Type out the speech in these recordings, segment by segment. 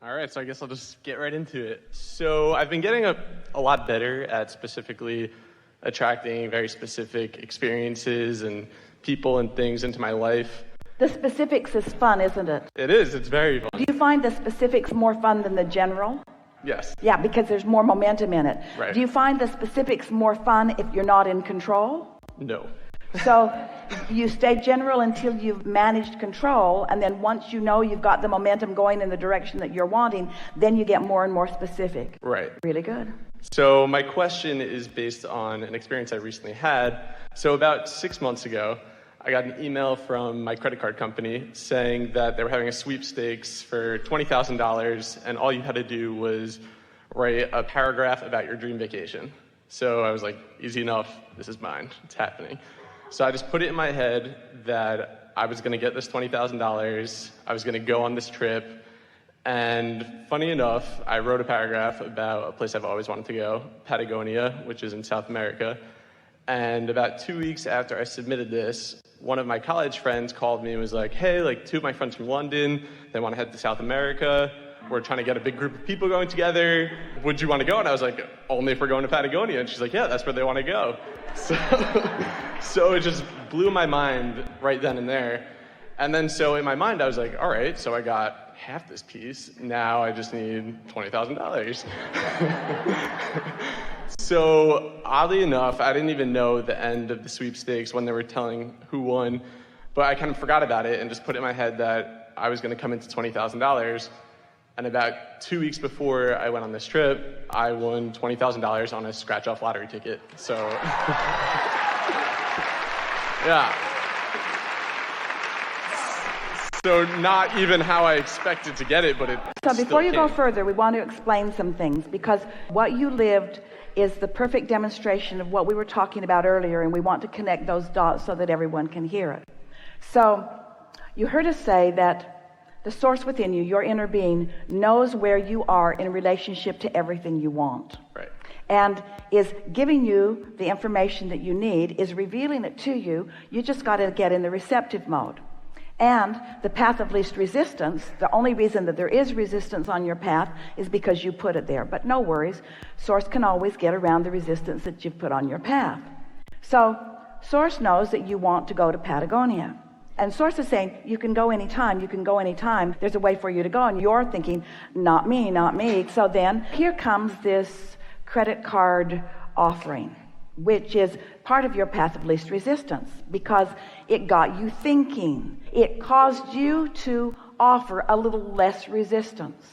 All right, so I guess I'll just get right into it. So I've been getting a lot better at specifically attracting very specific experiences and people and things into my life. The specifics is fun, isn't it? It is. It's very fun. Do you find the specifics more fun than the general? Yes. Yeah, because there's more momentum in it. Right. Do you find the specifics more fun if you're not in control? No. So you stay general until you've managed control, and then once you know you've got the momentum going in the direction that you're wanting, then you get more and more specific. Right. Really good. So my question is based on an experience I recently had. So about 6 months ago, I got an email from my credit card company saying that they were having a sweepstakes for $20,000, and all you had to do was write a paragraph about your dream vacation. So I was like, easy enough, this is mine, it's happening. So I just put it in my head that I was gonna get this $20,000, I was gonna go on this trip, and funny enough, I wrote a paragraph about a place I've always wanted to go, Patagonia, which is in South America. And about 2 weeks after I submitted this, one of my college friends called me and was like, hey, like 2 of my friends from London, they want to head to South America. We're trying to get a big group of people going together. Would you want to go? And I was like, only if we're going to Patagonia. And she's like, yeah, that's where they want to go. So it just blew my mind right then and there. And then so in my mind, I was like, all right, so I got half this piece. Now I just need $20,000. So oddly enough, I didn't even know the end of the sweepstakes when they were telling who won, but I kind of forgot about it and just put it in my head that I was going to come into $20,000. And about 2 weeks before I went on this trip, I won $20,000 on a scratch-off lottery ticket. So, yeah. So not even how I expected to get it, but it So before you came. go further, we want to explain some things, because what you lived is the perfect demonstration of what we were talking about earlier, and we want to connect those dots so that everyone can hear it. So you heard us say that the source within you, your inner being, knows where you are in relationship to everything you want. Right. And is giving you the information that you need, is revealing it to you. You just got to get in the receptive mode. And the path of least resistance, the only reason that there is resistance on your path is because you put it there. But no worries, Source can always get around the resistance that you've put on your path. So Source knows that you want to go to Patagonia. And Source is saying, you can go anytime, you can go anytime. There's a way for you to go. And you're thinking, not me, not me. So then here comes this credit card offering, which is part of your path of least resistance, because it got you thinking. It caused you to offer a little less resistance.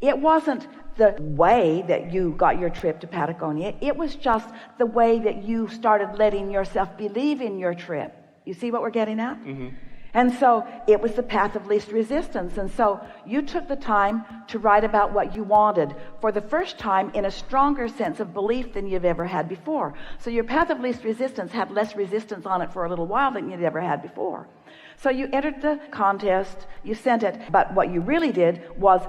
It wasn't the way that you got your trip to Patagonia. It was just the way that you started letting yourself believe in your trip. You see what we're getting at? Mm-hmm. And so it was the path of least resistance. And so you took the time to write about what you wanted for the first time in a stronger sense of belief than you've ever had before. So your path of least resistance had less resistance on it for a little while than you'd ever had before. So you entered the contest, you sent it, but what you really did was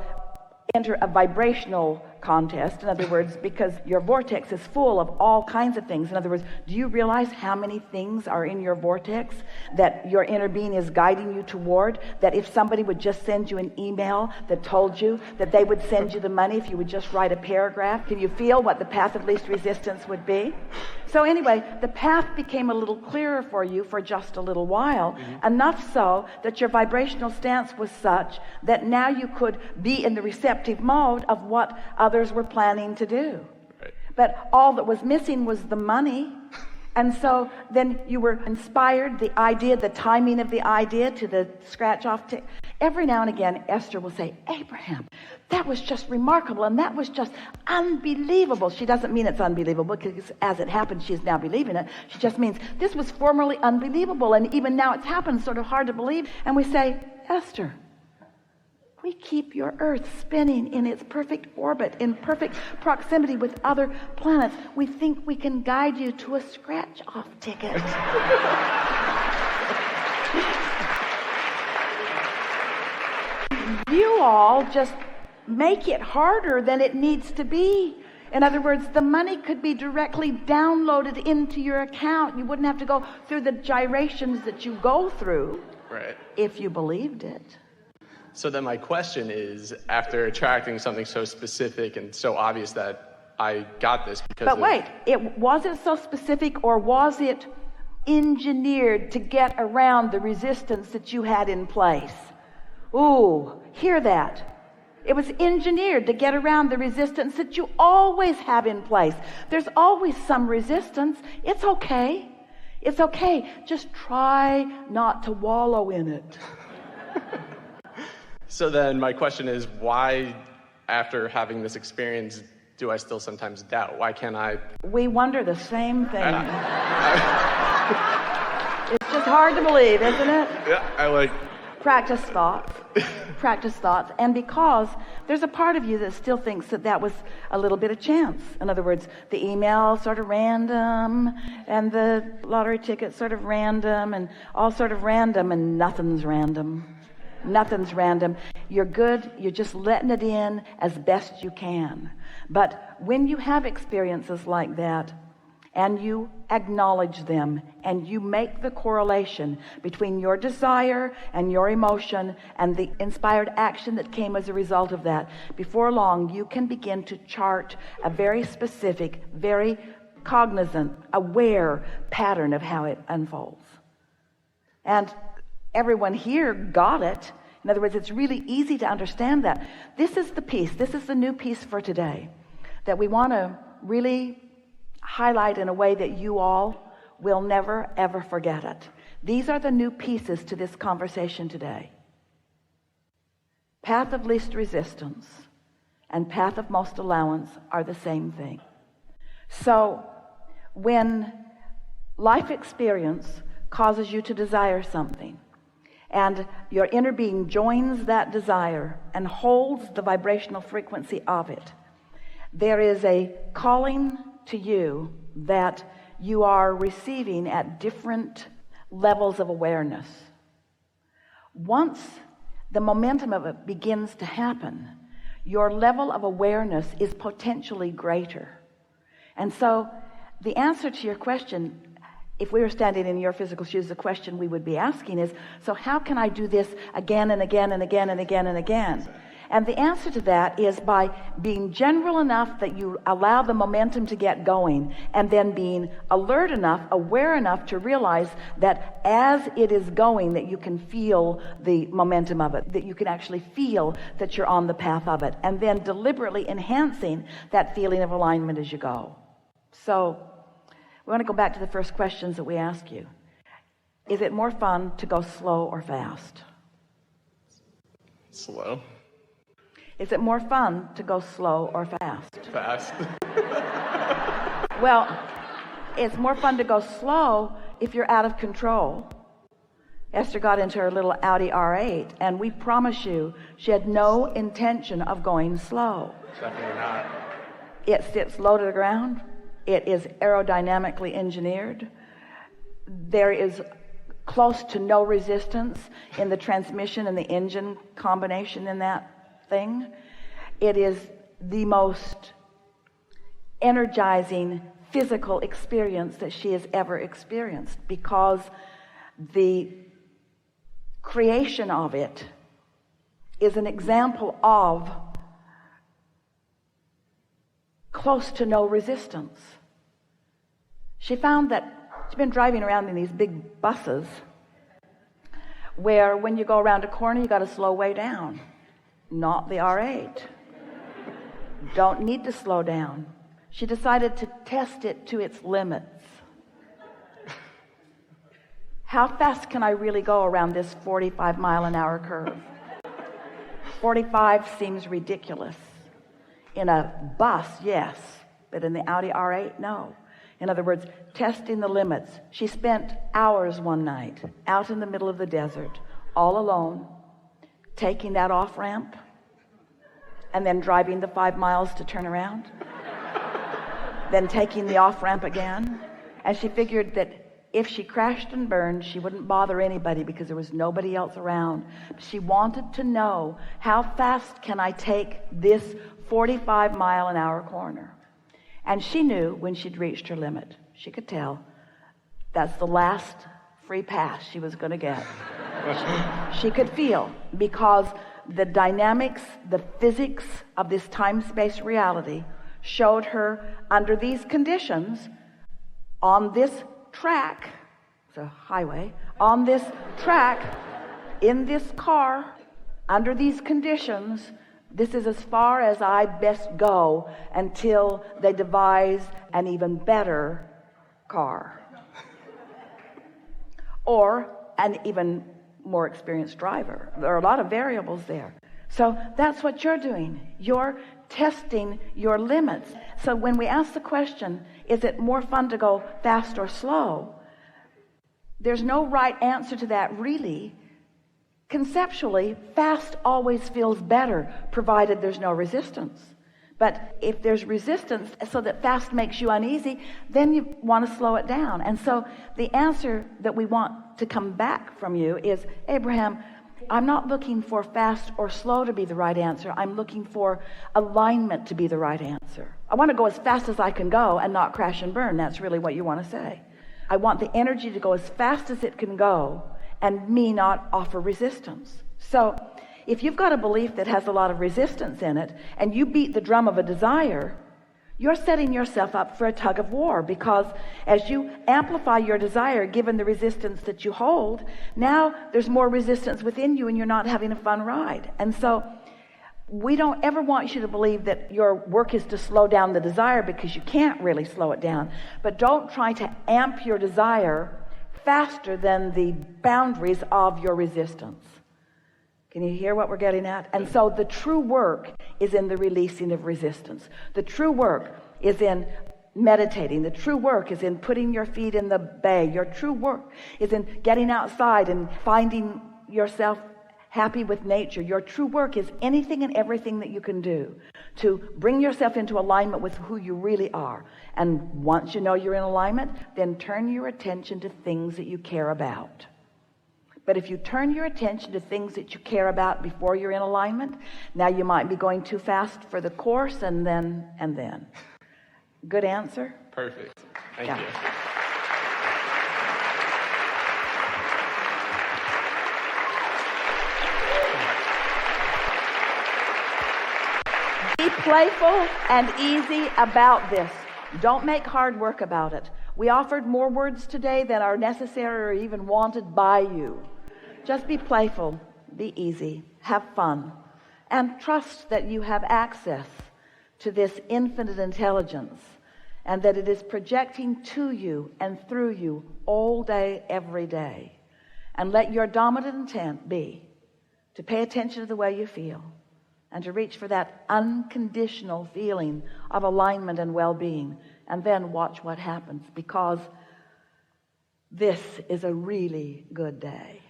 enter a vibrational contest. In other words, because your vortex is full of all kinds of things. In other words, do you realize how many things are in your vortex that your inner being is guiding you toward? That if somebody would just send you an email that told you that they would send you the money if you would just write a paragraph, can you feel what the path of least resistance would be? So anyway, the path became a little clearer for you for just a little while, enough so that your vibrational stance was such that now you could be in the receptive mode of what others were planning to do. Right. But all that was missing was the money. And so then you were inspired, the idea, the timing of the idea to the scratch off. Every now and again, Esther will say, Abraham, that was just remarkable, and that was just unbelievable. She doesn't mean it's unbelievable, because as it happened, she's now believing it. She just means this was formerly unbelievable, and even now it's happened, sort of hard to believe. And we say, Esther, we keep your earth spinning in its perfect orbit, in perfect proximity with other planets. We think we can guide you to a scratch-off ticket. You all just make it harder than it needs to be. In other words, the money could be directly downloaded into your account. You wouldn't have to go through the gyrations that you go through. Right. If you believed it. So then my question is, after attracting something so specific and so obvious that I got this because But wait, was it so specific, or was it engineered to get around the resistance that you had in place? Ooh, hear that. It was engineered to get around the resistance that you always have in place. There's always some resistance. It's okay. It's okay. Just try not to wallow in it. So then my question is, why, after having this experience, do I still sometimes doubt? Why can't I? We wonder the same thing. It's just hard to believe, isn't it? Yeah, Practice thoughts. Practice thoughts. And because there's a part of you that still thinks that was a little bit of chance. In other words, the email sort of random, and the lottery ticket sort of random, and all sort of random, and nothing's random. Nothing's random. You're good. You're just letting it in as best you can. But when you have experiences like that, and you acknowledge them, and you make the correlation between your desire and your emotion and the inspired action that came as a result of that, before long you can begin to chart a very specific, very cognizant, aware pattern of how it unfolds. And everyone here got it. In other words, it's really easy to understand that. This is the piece, this is the new piece for today that we want to really highlight in a way that you all will never ever forget it. These are the new pieces to this conversation today. Path of least resistance and path of most allowance are the same thing. So when life experience causes you to desire something, and your inner being joins that desire and holds the vibrational frequency of it, there is a calling to you that you are receiving at different levels of awareness. Once the momentum of it begins to happen, your level of awareness is potentially greater. And so the answer to your question, if we were standing in your physical shoes, the question we would be asking is, so how can I do this again and again and again and again and again? And the answer to that is by being general enough that you allow the momentum to get going, and then being alert enough, aware enough to realize that as it is going, that you can feel the momentum of it, that you can actually feel that you're on the path of it, and then deliberately enhancing that feeling of alignment as you go. So we want to go back to the first questions that we ask you. Is it more fun to go slow or fast? Slow. Is it more fun to go slow or fast? Fast. Well, it's more fun to go slow if you're out of control. Esther got into her little Audi R8, and we promise you she had no intention of going slow. Definitely not. It sits low to the ground. It is aerodynamically engineered. There is close to no resistance in the transmission and the engine combination in that thing. It is the most energizing physical experience that she has ever experienced, because the creation of it is an example of close to no resistance. She found that she's been driving around in these big buses where when you go around a corner you got to slow way down. Not the R8. Don't need to slow down. She decided to test it to its limits. How fast can I really go around this 45-mile-an-hour curve? 45 seems ridiculous. In a bus, yes, but in the Audi R8, no. In other words, testing the limits. She spent hours one night out in the middle of the desert, all alone, taking that off ramp and then driving the 5 miles to turn around, then taking the off ramp again. And she figured that if she crashed and burned, she wouldn't bother anybody because there was nobody else around. She wanted to know, how fast can I take this 45-mile-an-hour corner? And she knew when she'd reached her limit. She could tell that's the last free pass she was going to get. She could feel, because the dynamics, the physics of this time-space reality showed her under these conditions, on this track, it's a highway, on this track, in this car, under these conditions, this is as far as I best go until they devise an even better car. Or an even more experienced driver. There are a lot of variables there. So that's what you're doing. You're testing your limits. So when we ask the question, is it more fun to go fast or slow? There's no right answer to that, really. Conceptually, fast always feels better, provided there's no resistance. But if there's resistance so that fast makes you uneasy, then you want to slow it down. And so the answer that we want to come back from you is, Abraham, I'm not looking for fast or slow to be the right answer. I'm looking for alignment to be the right answer. I want to go as fast as I can go and not crash and burn. That's really what you want to say. I want the energy to go as fast as it can go and me not offer resistance. So if you've got a belief that has a lot of resistance in it and you beat the drum of a desire, you're setting yourself up for a tug of war, because as you amplify your desire, given the resistance that you hold, now there's more resistance within you and you're not having a fun ride. And so we don't ever want you to believe that your work is to slow down the desire, because you can't really slow it down. But don't try to amp your desire faster than the boundaries of your resistance. Can you hear what we're getting at? And so the true work is in the releasing of resistance. The true work is in meditating. The true work is in putting your feet in the bay. Your true work is in getting outside and finding yourself happy with nature. Your true work is anything and everything that you can do to bring yourself into alignment with who you really are. And once you know you're in alignment, then turn your attention to things that you care about. But if you turn your attention to things that you care about before you're in alignment, now you might be going too fast for the course, and then. Good answer? Perfect. Thank you. Be playful and easy about this. Don't make hard work about it. We offered more words today than are necessary or even wanted by you. Just be playful, be easy, have fun, and trust that you have access to this infinite intelligence, and that it is projecting to you and through you all day, every day. And let your dominant intent be to pay attention to the way you feel and to reach for that unconditional feeling of alignment and well-being, and then watch what happens, because this is a really good day.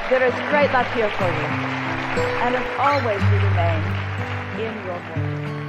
There is great luck here for you. And as always, you remain in your voice.